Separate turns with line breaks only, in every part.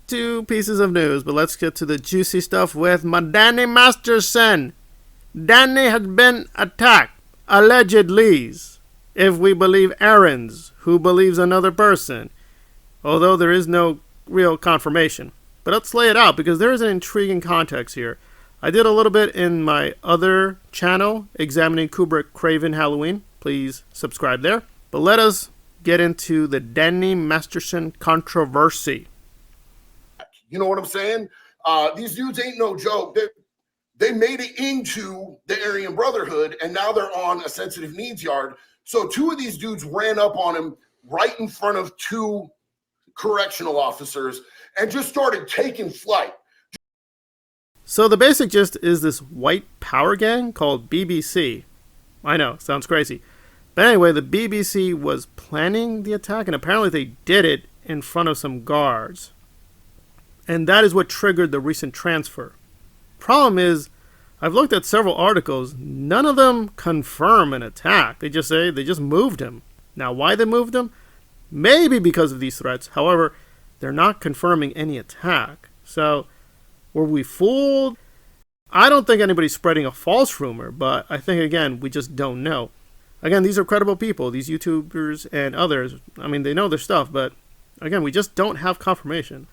two pieces of news, but let's get to the juicy stuff with my Danny Masterson. Danny has been attacked, allegedly, if we believe Aaron's, who believes another person, although there is no real confirmation. But let's lay it out, because there is an intriguing context here. I did a little bit in my other channel, Examining Kubrick Craven Halloween. Please subscribe there. But let us get into the Danny Masterson controversy.
You know what I'm saying? These dudes ain't no joke. They made it into the Aryan Brotherhood, and now they're on a sensitive needs yard. So two of these dudes ran up on him right in front of two correctional officers and just started taking flight.
So the basic gist is this white power gang called BBC. I know, sounds crazy. But anyway, the BBC was planning the attack, and apparently they did it in front of some guards. And that is what triggered the recent transfer. Problem is, I've looked at several articles. None of them confirm an attack. They just say they just moved him. Now, why they moved him? Maybe because of these threats. However, they're not confirming any attack. So, were we fooled? I don't think anybody's spreading a false rumor, but I think, again, we just don't know. Again, these are credible people, these YouTubers and others. I mean, they know their stuff, but again, we just don't have confirmation.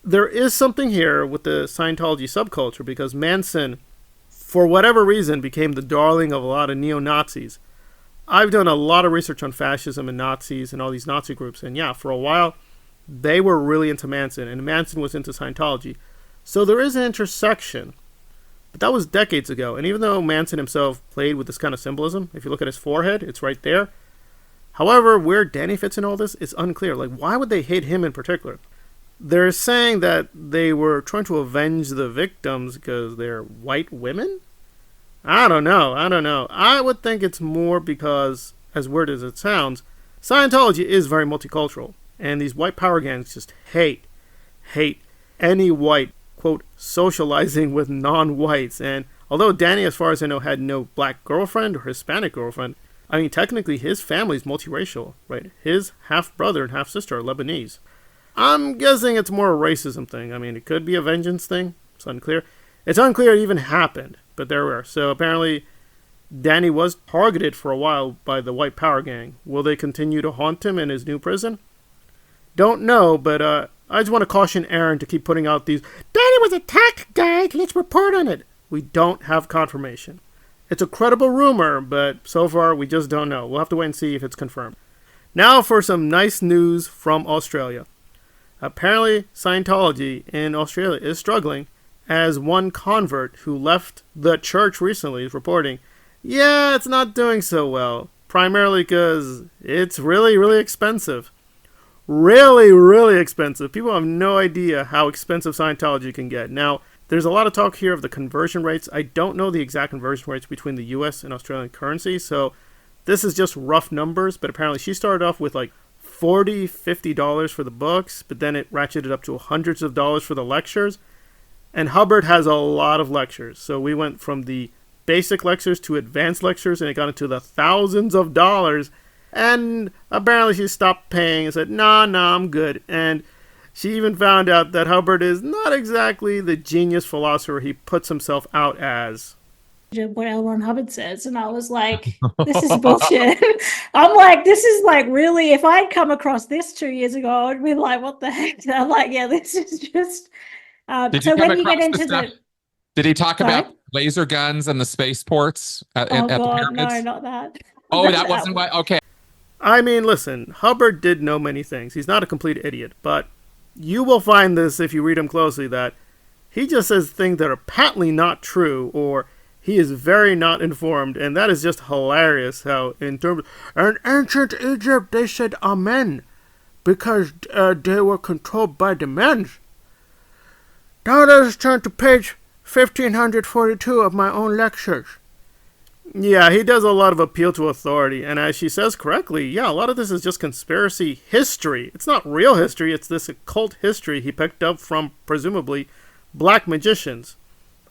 There is something here with the Scientology subculture, because Manson, for whatever reason, became the darling of a lot of neo-Nazis. I've done a lot of research on fascism and Nazis and all these Nazi groups, and yeah, for a while, they were really into Manson, and Manson was into Scientology. So there is an intersection, but that was decades ago, and even though Manson himself played with this kind of symbolism, if you look at his forehead, it's right there. However, where Danny fits in all this is unclear. Like, why would they hate him in particular? They're saying that they were trying to avenge the victims because they're white women? I don't know. I would think it's more because, as weird as it sounds, Scientology is very multicultural. And these white power gangs just hate any white, quote, socializing with non-whites. And although Danny, as far as I know, had no black girlfriend or Hispanic girlfriend, I mean, technically his family's multiracial, right? His half-brother and half-sister are Lebanese. I'm guessing it's more a racism thing. I mean, it could be a vengeance thing. It's unclear. It's unclear it even happened, but there we are. So apparently, Danny was targeted for a while by the white power gang. Will they continue to haunt him in his new prison? Don't know, but I just want to caution Aaron to keep putting out these, Danny was attacked, guys, let's report on it. We don't have confirmation. It's a credible rumor, but so far we just don't know. We'll have to wait and see if it's confirmed. Now for some nice news from Australia. Apparently, Scientology in Australia is struggling, as one convert who left the church recently is reporting, yeah, it's not doing so well, primarily because it's really, really expensive. Really, really expensive. People have no idea how expensive Scientology can get. Now, there's a lot of talk here of the conversion rates. I don't know the exact conversion rates between the US and Australian currency, so this is just rough numbers, but apparently she started off with like $40, $50 for the books, but then it ratcheted up to hundreds of dollars for the lectures. And Hubbard has a lot of lectures. So we went from the basic lectures to advanced lectures, and it got into the thousands of dollars. And apparently she stopped paying and said, nah, I'm good. And she even found out that Hubbard is not exactly the genius philosopher he puts himself out as.
What L. Ron Hubbard says, and I was like, this is bullshit. I'm like, this is like, really, if I'd come across this 2 years ago, I'd be like, what the heck? I'm like, yeah, this is just so when you get into the
did he talk about laser guns and the spaceports at the pyramids?
No, not that.
Oh, that wasn't what. Okay.
I mean, listen, Hubbard did know many things. He's not a complete idiot, but you will find this if you read him closely, that he just says things that are patently not true, or he is very not informed, and that is just hilarious how, in terms of, in ancient Egypt, they said amen, because they were controlled by the men. Now let us turn to page 1542 of my own lectures. Yeah, he does a lot of appeal to authority, and as she says correctly, yeah, a lot of this is just conspiracy history. It's not real history, it's this occult history he picked up from, presumably, black magicians.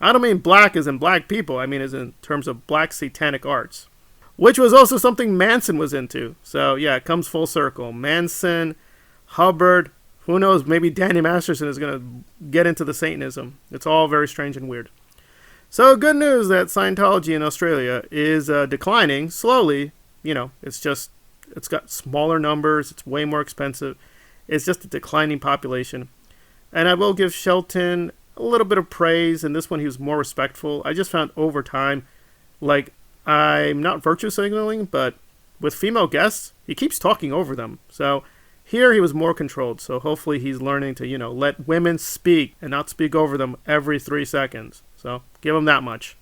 I don't mean black as in black people, I mean as in terms of black satanic arts. Which was also something Manson was into. So yeah, it comes full circle. Manson, Hubbard, Who knows? Maybe Danny Masterson is going to get into the Satanism. It's all very strange and weird. So good news that Scientology in Australia is declining slowly. You know, it's got smaller numbers. It's way more expensive. It's just a declining population. And I will give Shelton a little bit of praise. In this one, he was more respectful. I just found over time, like, I'm not virtue signaling, but with female guests, he keeps talking over them. So here he was more controlled. So hopefully he's learning to, let women speak and not speak over them every 3 seconds. So give him that much.